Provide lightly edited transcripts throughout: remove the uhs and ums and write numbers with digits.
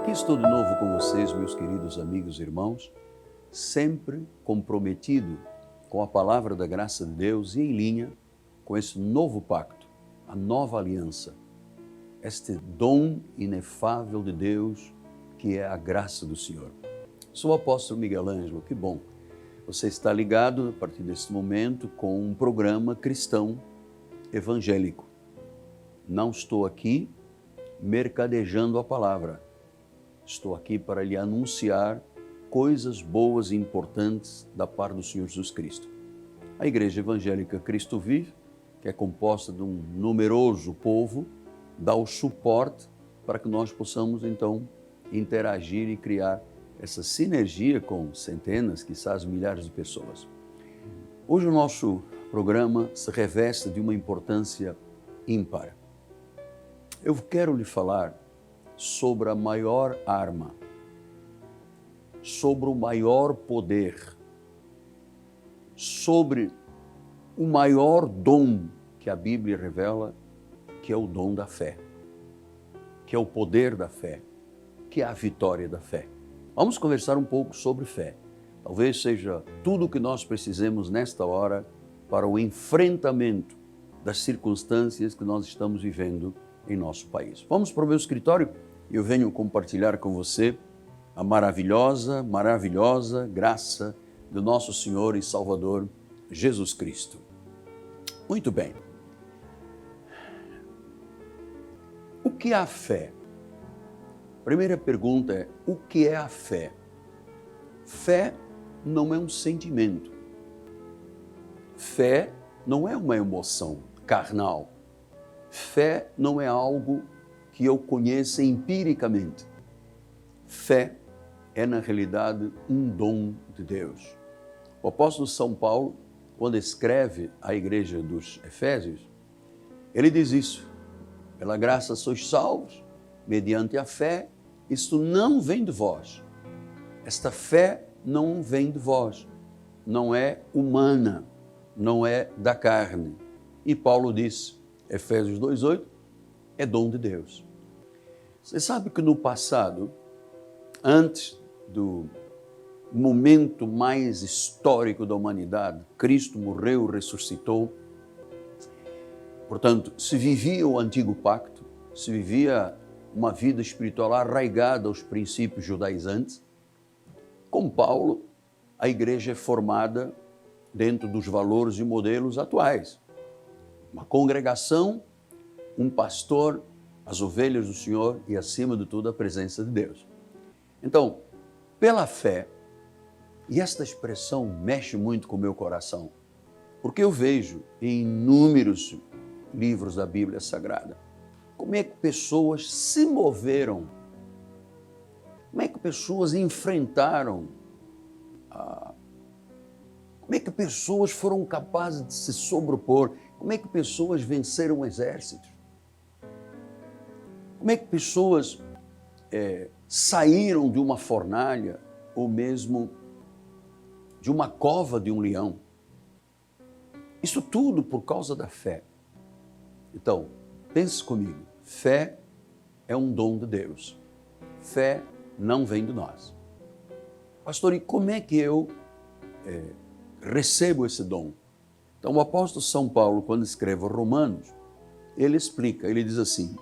Aqui estou de novo com vocês, meus queridos amigos e irmãos, sempre comprometido com a palavra da graça de Deus e em linha com esse novo pacto, a nova aliança, este dom inefável de Deus que é a graça do Senhor. Sou o apóstolo Miguel Ângelo, que bom. Você está ligado, a partir deste momento, com um programa cristão evangélico. Não estou aqui mercadejando a palavra. Estou aqui para lhe anunciar coisas boas e importantes da parte do Senhor Jesus Cristo. A Igreja Evangélica Cristo Vive, que é composta de um numeroso povo, dá o suporte para que nós possamos, então, interagir e criar essa sinergia com centenas, quizás milhares de pessoas. Hoje o nosso programa se reveste de uma importância ímpar. Eu quero lhe falar sobre a maior arma, sobre o maior poder, sobre o maior dom que a Bíblia revela, que é o dom da fé, que é o poder da fé, que é a vitória da fé. Vamos conversar um pouco sobre fé. Talvez seja tudo o que nós precisemos nesta hora para o enfrentamento das circunstâncias que nós estamos vivendo em nosso país. Vamos para o meu escritório e eu venho compartilhar com você a maravilhosa graça do nosso Senhor e Salvador Jesus Cristo. Muito bem. O que é a fé? Primeira pergunta é, o que é a fé? Fé não é um sentimento. Fé não é uma emoção carnal. Fé não é algo que eu conheça empiricamente. Fé é, na realidade, um dom de Deus. O apóstolo São Paulo, quando escreve à igreja dos Efésios, ele diz isso: pela graça sois salvos, mediante a fé. Isto não vem de vós. Esta fé não vem de vós. Não é humana, não é da carne. E Paulo diz, Efésios 2,8, é dom de Deus. Você sabe que no passado, antes do momento mais histórico da humanidade, Cristo morreu, ressuscitou. Portanto, se vivia o antigo pacto, se vivia uma vida espiritual arraigada aos princípios judaizantes. Com Paulo, a igreja é formada dentro dos valores e modelos atuais. Uma congregação, um pastor, as ovelhas do Senhor e, acima de tudo, a presença de Deus. Então, pela fé, e esta expressão mexe muito com o meu coração, porque eu vejo em inúmeros livros da Bíblia Sagrada, como é que pessoas se moveram, como é que pessoas enfrentaram, como é que pessoas foram capazes de se sobrepor, como é que pessoas venceram exércitos, como é que pessoas saíram de uma fornalha ou mesmo de uma cova de um leão. Isso tudo por causa da fé. Então, pense comigo, fé é um dom de Deus. Fé não vem de nós. Pastor, e como é que eu recebo esse dom? Então, o apóstolo São Paulo, quando escreve Romanos, ele explica, ele diz assim,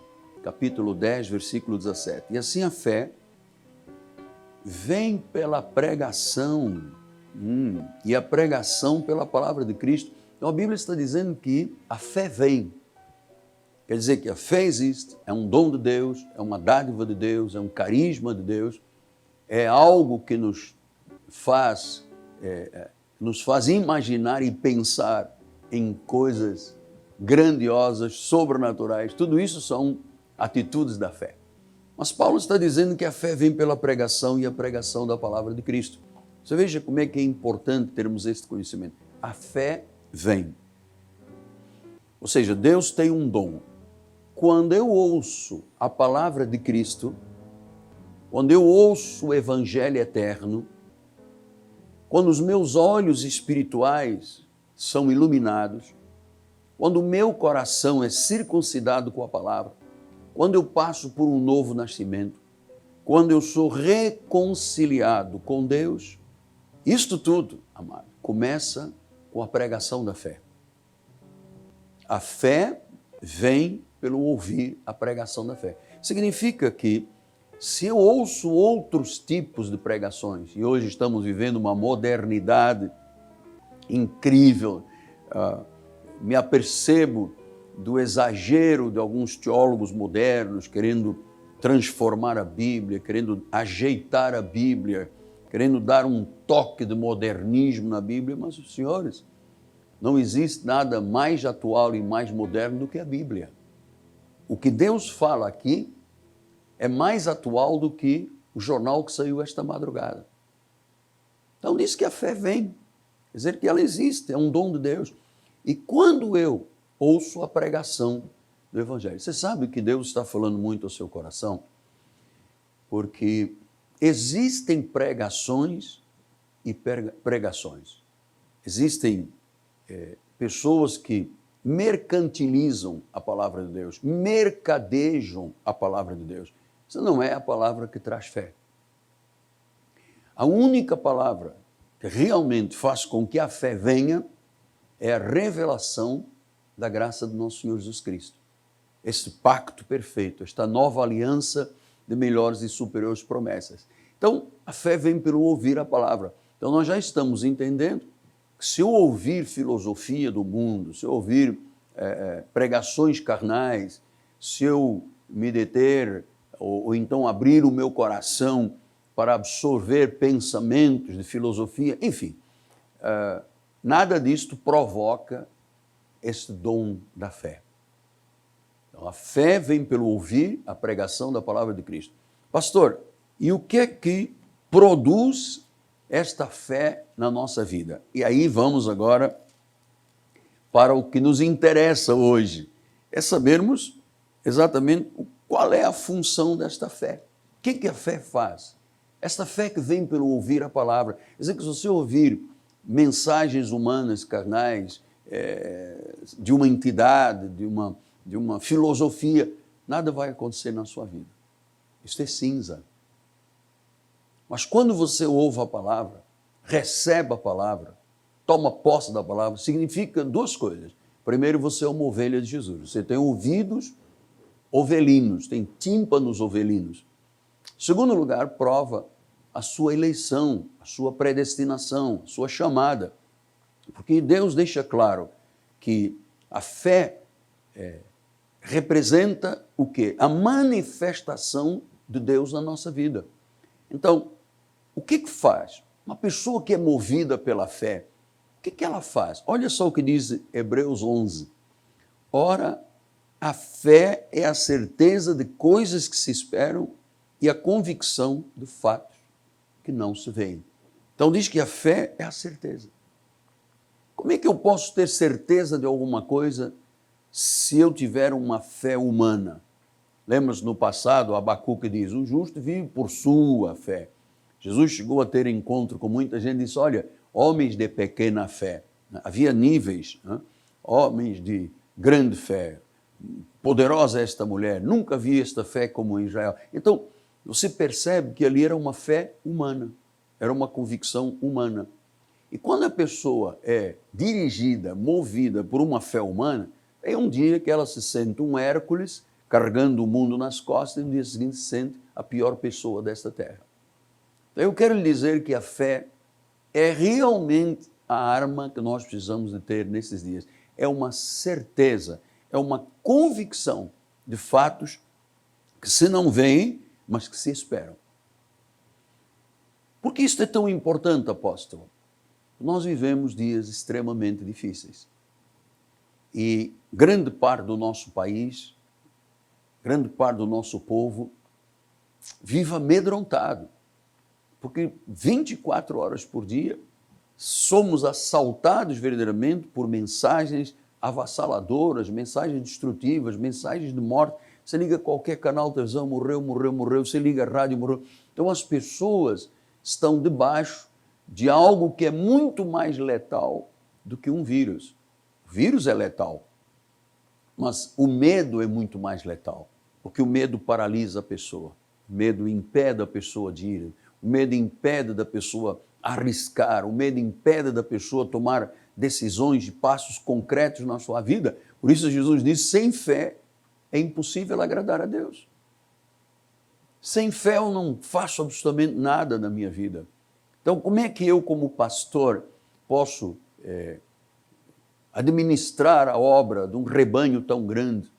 capítulo 10, versículo 17, e assim a fé vem pela pregação, e a pregação pela palavra de Cristo. Então, a Bíblia está dizendo que a fé vem. Quer dizer que a fé existe, é um dom de Deus, é uma dádiva de Deus, é um carisma de Deus, é algo que nos faz imaginar e pensar em coisas grandiosas, sobrenaturais. Tudo isso são atitudes da fé. Mas Paulo está dizendo que a fé vem pela pregação e a pregação da palavra de Cristo. Você veja como é que é importante termos este conhecimento. A fé vem. Ou seja, Deus tem um dom. Quando eu ouço a palavra de Cristo, quando eu ouço o Evangelho eterno, quando os meus olhos espirituais são iluminados, quando o meu coração é circuncidado com a palavra, quando eu passo por um novo nascimento, quando eu sou reconciliado com Deus, isto tudo, amado, começa com a pregação da fé. A fé vem pelo ouvir a pregação da fé. Significa que se eu ouço outros tipos de pregações, e hoje estamos vivendo uma modernidade incrível, me apercebo do exagero de alguns teólogos modernos querendo transformar a Bíblia, querendo ajeitar a Bíblia, querendo dar um toque de modernismo na Bíblia, mas, senhores, não existe nada mais atual e mais moderno do que a Bíblia. O que Deus fala aqui é mais atual do que o jornal que saiu esta madrugada. Então diz que a fé vem, quer dizer que ela existe, é um dom de Deus. E quando eu ouço a pregação do Evangelho, você sabe que Deus está falando muito ao seu coração? Porque existem pregações e pregações. Existem pessoas que mercantilizam a palavra de Deus, mercadejam a palavra de Deus. Isso não é a palavra que traz fé. A única palavra que realmente faz com que a fé venha é a revelação da graça do nosso Senhor Jesus Cristo. Esse pacto perfeito, esta nova aliança de melhores e superiores promessas. Então, a fé vem pelo ouvir a palavra. Então, nós já estamos entendendo que se eu ouvir filosofia do mundo, se eu ouvir pregações carnais, se eu me deter ou então abrir o meu coração para absorver pensamentos de filosofia, enfim, nada disto provoca esse dom da fé. Então, a fé vem pelo ouvir a pregação da palavra de Cristo. Pastor, e o que é que produz esta fé na nossa vida? E aí vamos agora para o que nos interessa hoje, é sabermos exatamente qual é a função desta fé. O que a fé faz? Esta fé que vem pelo ouvir a palavra. Quer dizer que se você ouvir mensagens humanas, carnais, de uma entidade, de uma filosofia, nada vai acontecer na sua vida. Isso é cinza. Mas quando você ouve a palavra, recebe a palavra, toma posse da palavra, significa duas coisas. Primeiro, você é uma ovelha de Jesus. Você tem ouvidos ovelinos, tem tímpanos ovelinos. Segundo lugar, prova a sua eleição, a sua predestinação, a sua chamada. Porque Deus deixa claro que a fé representa o quê? A manifestação de Deus na nossa vida. Então, o que faz? Uma pessoa que é movida pela fé, o que ela faz? Olha só o que diz Hebreus 11. Ora, a fé é a certeza de coisas que se esperam e a convicção de fatos que não se veem. Então diz que a fé é a certeza. Como é que eu posso ter certeza de alguma coisa se eu tiver uma fé humana? Lembra-se no passado, Abacuque diz, o justo vive por sua fé. Jesus chegou a ter encontro com muita gente e disse, olha, homens de pequena fé. Havia níveis, né? Homens de grande fé. Poderosa esta mulher, nunca vi esta fé como em Israel. Então, você percebe que ali era uma fé humana, era uma convicção humana. E quando a pessoa é dirigida, movida por uma fé humana, é um dia que ela se sente um Hércules carregando o mundo nas costas e no dia seguinte se sente a pior pessoa desta terra. Então, eu quero lhe dizer que a fé é realmente a arma que nós precisamos de ter nesses dias. É uma certeza, é uma convicção de fatos que se não veem, mas que se esperam. Por que isto é tão importante, apóstolo? Nós vivemos dias extremamente difíceis. E grande parte do nosso país, grande parte do nosso povo, vive amedrontado. Porque 24 horas por dia somos assaltados verdadeiramente por mensagens avassaladoras, mensagens destrutivas, mensagens de morte. Você liga qualquer canal de televisão, morreu, morreu, morreu. Você liga a rádio, morreu. Então as pessoas estão debaixo de algo que é muito mais letal do que um vírus. O vírus é letal, mas o medo é muito mais letal, porque o medo paralisa a pessoa. O medo impede a pessoa de ir, o medo impede da pessoa arriscar, o medo impede da pessoa tomar decisões de passos concretos na sua vida. Por isso Jesus diz, sem fé é impossível agradar a Deus. Sem fé eu não faço absolutamente nada na minha vida. Então, como é que eu, como pastor, posso administrar a obra de um rebanho tão grande?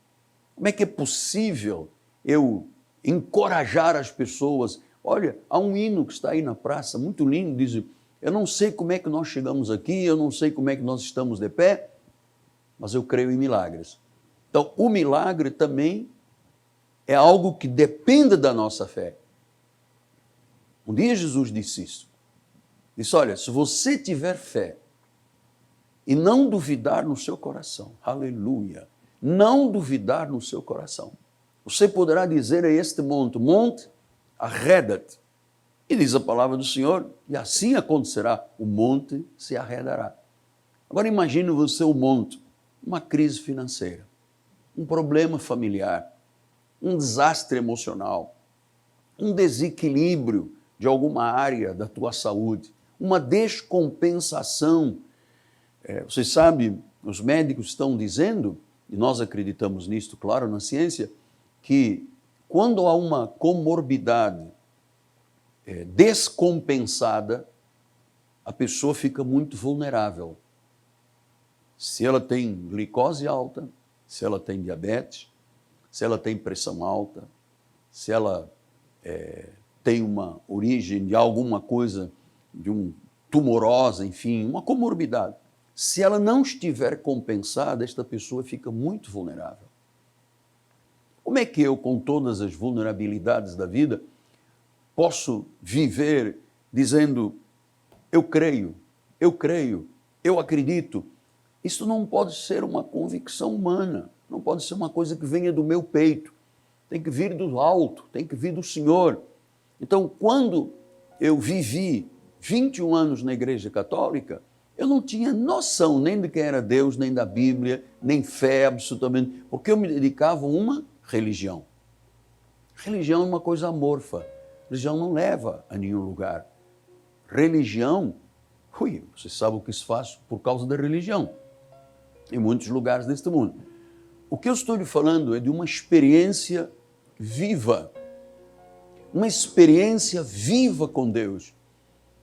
Como é que é possível eu encorajar as pessoas? Olha, há um hino que está aí na praça, muito lindo, diz, eu não sei como é que nós chegamos aqui, eu não sei como é que nós estamos de pé, mas eu creio em milagres. Então, o milagre também é algo que depende da nossa fé. Um dia Jesus disse isso. Disse, olha, se você tiver fé e não duvidar no seu coração, aleluia, não duvidar no seu coração, você poderá dizer a este monte, monte, arreda-te. E diz a palavra do Senhor, e assim acontecerá, o monte se arredará. Agora imagine você o monte, uma crise financeira, um problema familiar, um desastre emocional, um desequilíbrio de alguma área da tua saúde, uma descompensação. Você sabe, os médicos estão dizendo, e nós acreditamos nisto, claro, na ciência, que quando há uma comorbidade descompensada, a pessoa fica muito vulnerável. Se ela tem glicose alta, se ela tem diabetes, se ela tem pressão alta, se ela tem uma origem de alguma coisa, de um tumorosa, enfim, uma comorbidade. Se ela não estiver compensada, esta pessoa fica muito vulnerável. Como é que eu, com todas as vulnerabilidades da vida, posso viver dizendo, eu creio, eu acredito? Isso não pode ser uma convicção humana, não pode ser uma coisa que venha do meu peito, tem que vir do alto, tem que vir do Senhor. Então, quando eu vivi 21 anos na Igreja Católica, eu não tinha noção nem de quem era Deus, nem da Bíblia, nem fé absolutamente, porque eu me dedicava a uma religião. Religião é uma coisa amorfa, religião não leva a nenhum lugar. Religião, você sabe o que se faz por causa da religião, em muitos lugares deste mundo. O que eu estou lhe falando é de uma experiência viva, uma experiência viva com Deus.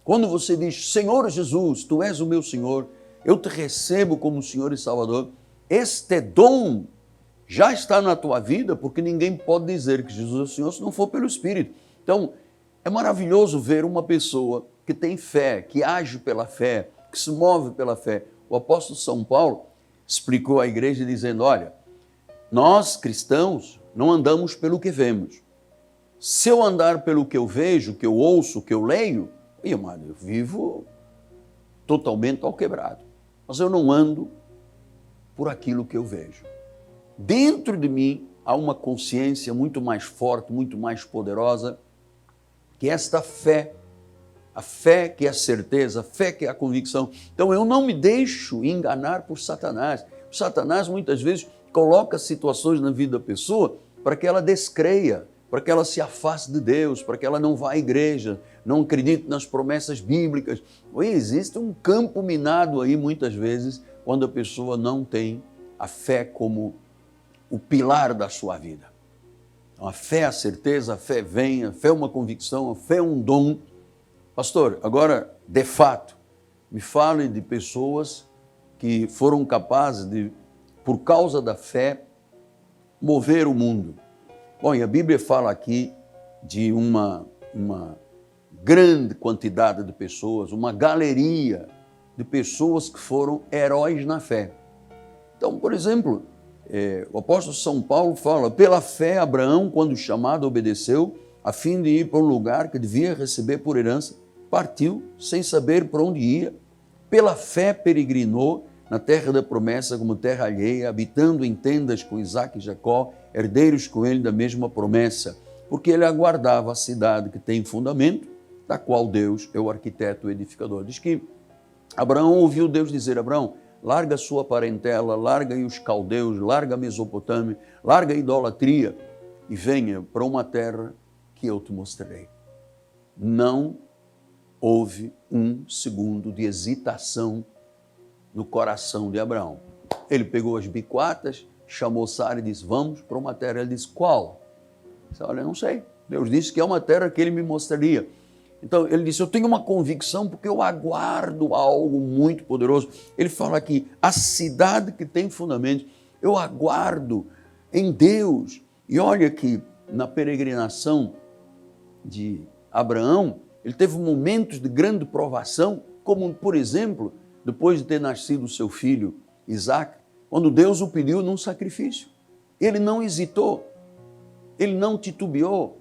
Quando você diz, Senhor Jesus, Tu és o meu Senhor, eu te recebo como Senhor e Salvador, este dom já está na tua vida, porque ninguém pode dizer que Jesus é o Senhor se não for pelo Espírito. Então, é maravilhoso ver uma pessoa que tem fé, que age pela fé, que se move pela fé. O apóstolo São Paulo explicou à igreja dizendo, olha, nós cristãos não andamos pelo que vemos. Se eu andar pelo que eu vejo, que eu ouço, que eu leio, eu vivo totalmente ao quebrado. Mas eu não ando por aquilo que eu vejo. Dentro de mim há uma consciência muito mais forte, muito mais poderosa, que é esta fé. A fé que é a certeza, a fé que é a convicção. Então eu não me deixo enganar por Satanás. O Satanás muitas vezes coloca situações na vida da pessoa para que ela descreia, para que ela se afaste de Deus, para que ela não vá à igreja, não acredite nas promessas bíblicas. Existe um campo minado aí muitas vezes quando a pessoa não tem a fé como o pilar da sua vida. Então, a fé é a certeza, a fé vem, a fé é uma convicção, a fé é um dom. Pastor, agora, de fato, me fale de pessoas que foram capazes de, por causa da fé, mover o mundo. Bom, e a Bíblia fala aqui de uma grande quantidade de pessoas, uma galeria de pessoas que foram heróis na fé. Então, por exemplo, o apóstolo São Paulo fala, pela fé Abraão, quando chamado, obedeceu, a fim de ir para um lugar que devia receber por herança, partiu sem saber para onde ia, pela fé peregrinou na terra da promessa como terra alheia, habitando em tendas com Isaque e Jacó, herdeiros com ele da mesma promessa, porque ele aguardava a cidade que tem fundamento, da qual Deus é o arquiteto e edificador. Diz que Abraão ouviu Deus dizer, Abraão, larga a sua parentela, larga aí os caldeus, larga a Mesopotâmia, larga a idolatria e venha para uma terra que eu te mostrarei. Não houve um segundo de hesitação no coração de Abraão. Ele pegou as biquatas, chamou Sara e disse, vamos para uma terra. Ele disse, qual? Ele disse, olha, não sei. Deus disse que é uma terra que ele me mostraria. Então ele disse, eu tenho uma convicção porque eu aguardo algo muito poderoso. Ele fala aqui, a cidade que tem fundamento, eu aguardo em Deus. E olha que na peregrinação de Abraão, ele teve momentos de grande provação, como por exemplo, depois de ter nascido o seu filho Isaac, quando Deus o pediu num sacrifício. Ele não hesitou, ele não titubeou,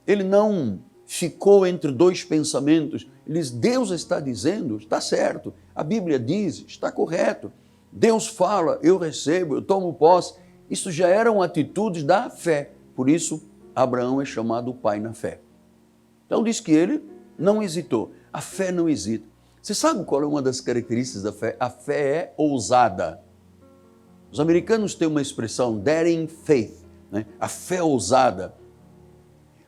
ele não ficou entre dois pensamentos. Ele diz, Deus está dizendo, está certo, a Bíblia diz, está correto. Deus fala, eu recebo, eu tomo posse. Isso já eram atitudes da fé. Por isso, Abraão é chamado o pai na fé. Então diz que ele não hesitou. A fé não hesita. Você sabe qual é uma das características da fé? A fé é ousada. Os americanos têm uma expressão, daring faith, né? A fé ousada.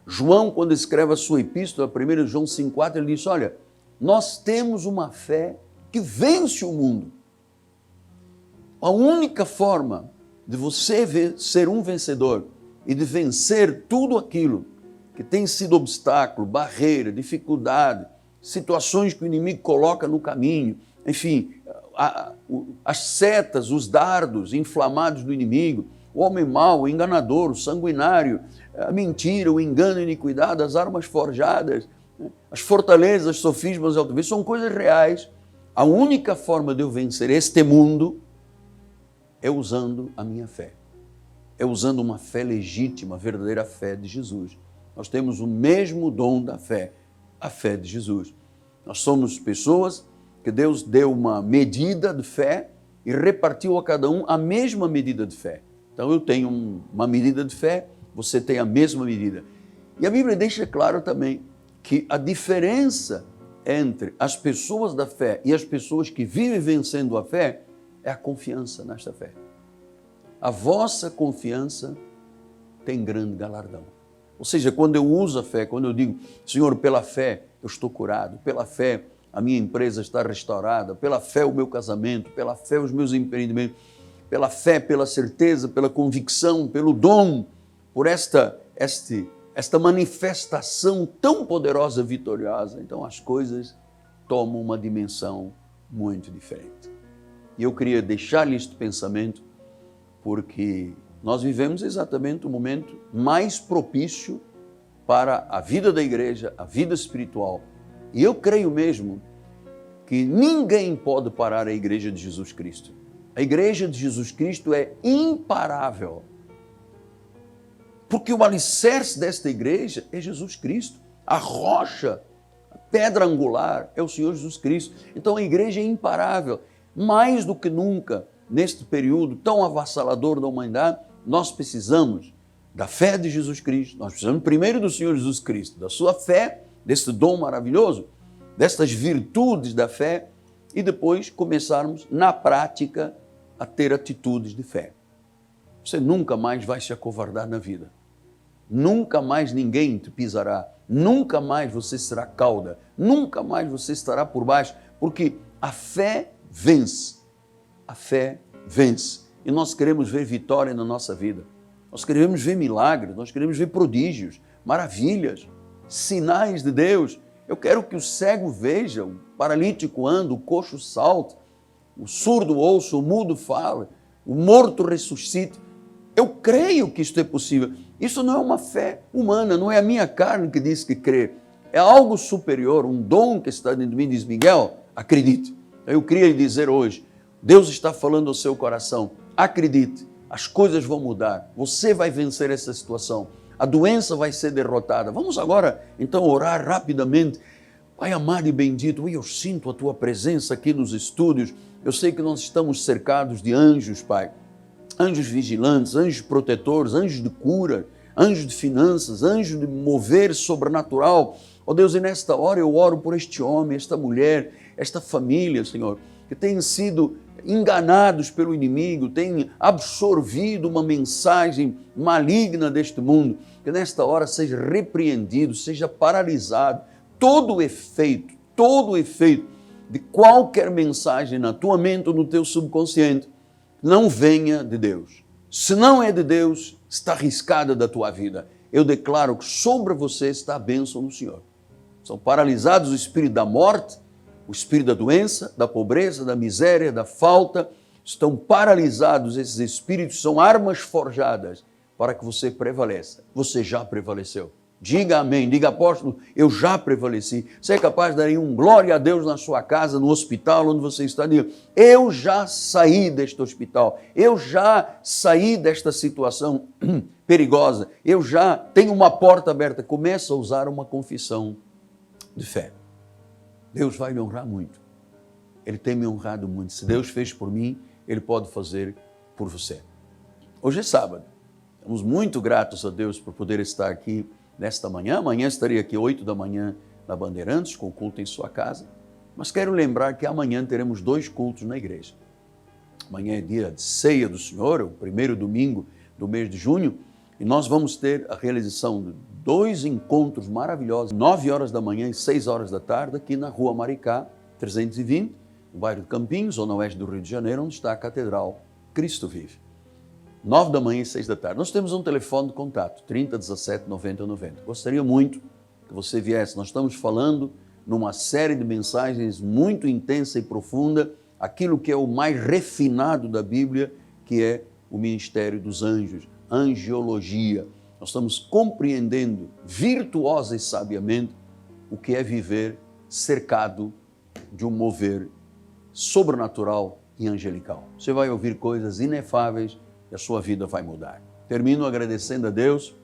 João, quando escreve a sua epístola, 1 João 5,4, ele diz, olha, nós temos uma fé que vence o mundo. A única forma de você ser um vencedor e de vencer tudo aquilo que tem sido obstáculo, barreira, dificuldade, situações que o inimigo coloca no caminho, enfim, as setas, os dardos inflamados do inimigo, o homem mau, o enganador, o sanguinário, a mentira, o engano, a iniquidade, as armas forjadas, as fortalezas, os sofismas, são coisas reais. A única forma de eu vencer este mundo é usando a minha fé. É usando uma fé legítima, a verdadeira fé de Jesus. Nós temos o mesmo dom da fé, a fé de Jesus. Nós somos pessoas que Deus deu uma medida de fé e repartiu a cada um a mesma medida de fé. Então eu tenho uma medida de fé, você tem a mesma medida. E a Bíblia deixa claro também que a diferença entre as pessoas da fé e as pessoas que vivem vencendo a fé é a confiança nesta fé. A vossa confiança tem grande galardão. Ou seja, quando eu uso a fé, quando eu digo, Senhor, pela fé eu estou curado, pela fé a minha empresa está restaurada, pela fé o meu casamento, pela fé os meus empreendimentos, pela fé, pela certeza, pela convicção, pelo dom, por esta manifestação tão poderosa, vitoriosa, então as coisas tomam uma dimensão muito diferente. E eu queria deixar-lhe este pensamento, porque nós vivemos exatamente o momento mais propício para a vida da igreja, a vida espiritual. E eu creio mesmo que ninguém pode parar a igreja de Jesus Cristo. A igreja de Jesus Cristo é imparável. Porque o alicerce desta igreja é Jesus Cristo. A rocha, a pedra angular é o Senhor Jesus Cristo. Então a igreja é imparável. Mais do que nunca, neste período tão avassalador da humanidade, nós precisamos da fé de Jesus Cristo. Nós precisamos primeiro do Senhor Jesus Cristo, da sua fé, desse dom maravilhoso, destas virtudes da fé, e depois começarmos na prática a ter atitudes de fé. Você nunca mais vai se acovardar na vida. Nunca mais ninguém te pisará. Nunca mais você será cauda. Nunca mais você estará por baixo, porque a fé vence. A fé vence. E nós queremos ver vitória na nossa vida. Nós queremos ver milagres, nós queremos ver prodígios, maravilhas, sinais de Deus. Eu quero que o cego veja, o paralítico anda, o coxo salta, o surdo ouça, o mudo fala, o morto ressuscita. Eu creio que isto é possível. Isso não é uma fé humana, não é a minha carne que diz que crê. É algo superior, um dom que está dentro de mim, diz Miguel, acredite. Eu queria lhe dizer hoje, Deus está falando ao seu coração, acredite, as coisas vão mudar, você vai vencer essa situação, a doença vai ser derrotada. Vamos agora, então, orar rapidamente. Pai amado e bendito, eu sinto a Tua presença aqui nos estúdios. Eu sei que nós estamos cercados de anjos, Pai. Anjos vigilantes, anjos protetores, anjos de cura, anjos de finanças, anjos de mover sobrenatural. Ó Deus, e nesta hora eu oro por este homem, esta mulher, esta família, Senhor, que tem sido enganados pelo inimigo, têm absorvido uma mensagem maligna deste mundo, que nesta hora seja repreendido, seja paralisado todo o efeito de qualquer mensagem na tua mente ou no teu subconsciente, não venha de Deus. Se não é de Deus, está arriscada da tua vida. Eu declaro que sobre você está a bênção do Senhor. São paralisados o espírito da morte, o espírito da doença, da pobreza, da miséria, da falta. Estão paralisados esses espíritos, são armas forjadas para que você prevaleça. Você já prevaleceu. Diga amém, diga apóstolo, eu já prevaleci. Você é capaz de dar um glória a Deus na sua casa, no hospital onde você está. Diga, eu já saí deste hospital, eu já saí desta situação perigosa, eu já tenho uma porta aberta. Começa a usar uma confissão de fé. Deus vai me honrar muito. Ele tem me honrado muito. Se Deus fez por mim, Ele pode fazer por você. Hoje é sábado. Estamos muito gratos a Deus por poder estar aqui nesta manhã. Amanhã estarei aqui 8 da manhã na Bandeirantes, com o culto em sua casa. Mas quero lembrar que amanhã teremos 2 cultos na igreja. Amanhã é dia de ceia do Senhor, o primeiro domingo do mês de junho, e nós vamos ter a realização de 2 encontros maravilhosos, 9 horas da manhã e 6 horas da tarde, aqui na Rua Maricá, 320, no bairro de Campinhos, zona oeste do Rio de Janeiro, onde está a Catedral Cristo Vive. 9 da manhã e 6 da tarde. Nós temos um telefone de contato, 30 17 90 90. Gostaria muito que você viesse. Nós estamos falando numa série de mensagens muito intensa e profunda, aquilo que é o mais refinado da Bíblia, que é o ministério dos anjos, angiologia. Nós estamos compreendendo virtuosa e sabiamente o que é viver cercado de um mover sobrenatural e angelical. Você vai ouvir coisas inefáveis e a sua vida vai mudar. Termino agradecendo a Deus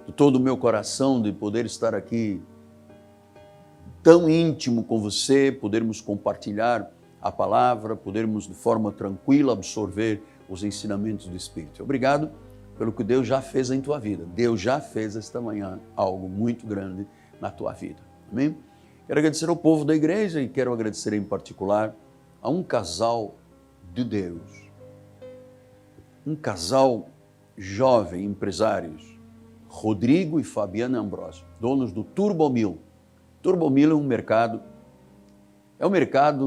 de todo o meu coração de poder estar aqui tão íntimo com você, podermos compartilhar a palavra, podermos de forma tranquila absorver os ensinamentos do Espírito. Obrigado pelo que Deus já fez em tua vida. Deus já fez esta manhã algo muito grande na tua vida. Amém? Quero agradecer ao povo da igreja e quero agradecer em particular a um casal de Deus. Um casal jovem, empresários, Rodrigo e Fabiana Ambrosio, donos do Turbomil. Turbomil é um mercado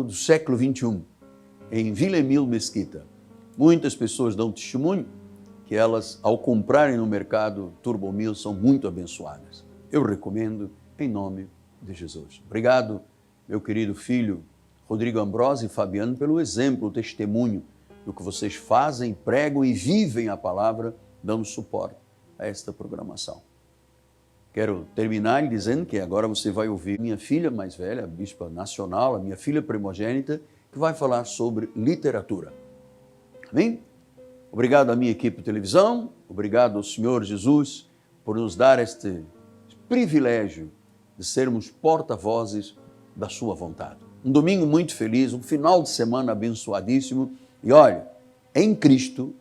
do século 21, em Vila Emílio Mesquita. Muitas pessoas dão testemunho que elas, ao comprarem no mercado Turbomil, são muito abençoadas. Eu recomendo em nome de Jesus. Obrigado, meu querido filho Rodrigo Ambrosio e Fabiano, pelo exemplo, o testemunho do que vocês fazem, pregam e vivem a palavra, dando suporte a esta programação. Quero terminar dizendo que agora você vai ouvir minha filha mais velha, a bispa nacional, a minha filha primogênita, que vai falar sobre literatura. Amém? Obrigado à minha equipe de televisão, obrigado ao Senhor Jesus por nos dar este privilégio de sermos porta-vozes da sua vontade. Um domingo muito feliz, um final de semana abençoadíssimo. E olha, em Cristo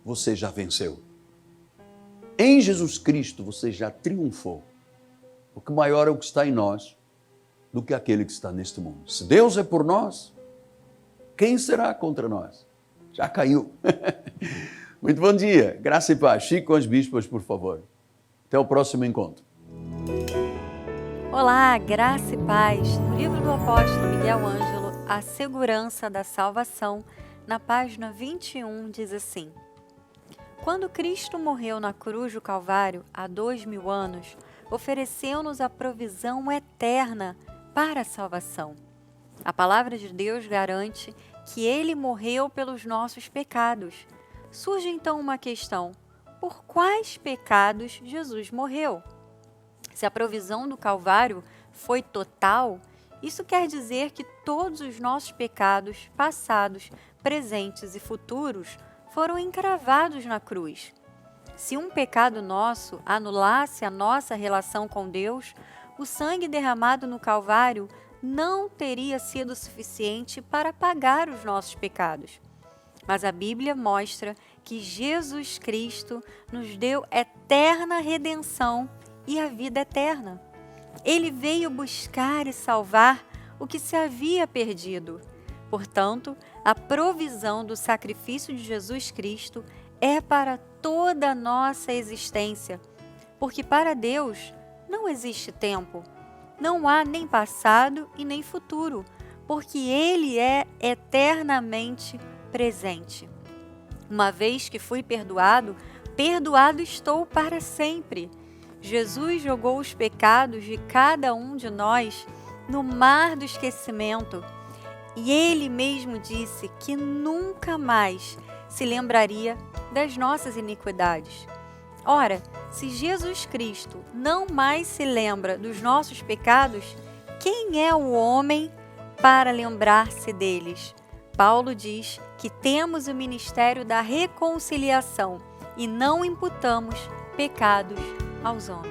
você já venceu. Em Jesus Cristo você já triunfou. Porque maior é o que está em nós do que aquele que está neste mundo. Se Deus é por nós, quem será contra nós? Já caiu. Muito bom dia. Graça e paz. Fique com as bispas, por favor. Até o próximo encontro. Olá, graça e paz. No livro do apóstolo Miguel Ângelo, A Segurança da Salvação, na página 21, diz assim: Quando Cristo morreu na cruz do Calvário, há 2000 anos, ofereceu-nos a provisão eterna para a salvação. A palavra de Deus garante que Ele morreu pelos nossos pecados. Surge então uma questão: por quais pecados Jesus morreu? Se a provisão do Calvário foi total, isso quer dizer que todos os nossos pecados, passados, presentes e futuros, foram encravados na cruz. Se um pecado nosso anulasse a nossa relação com Deus, o sangue derramado no Calvário não teria sido suficiente para pagar os nossos pecados. Mas a Bíblia mostra que Jesus Cristo nos deu eterna redenção e a vida eterna. Ele veio buscar e salvar o que se havia perdido. Portanto, a provisão do sacrifício de Jesus Cristo é para toda a nossa existência, porque para Deus não existe tempo, não há nem passado e nem futuro, porque Ele é eternamente presente. Uma vez que fui perdoado, perdoado estou para sempre. Jesus jogou os pecados de cada um de nós no mar do esquecimento, e Ele mesmo disse que nunca mais se lembraria das nossas iniquidades. Ora, se Jesus Cristo não mais se lembra dos nossos pecados, quem é o homem para lembrar-se deles? Paulo diz que temos o ministério da reconciliação e não imputamos pecados aos homens.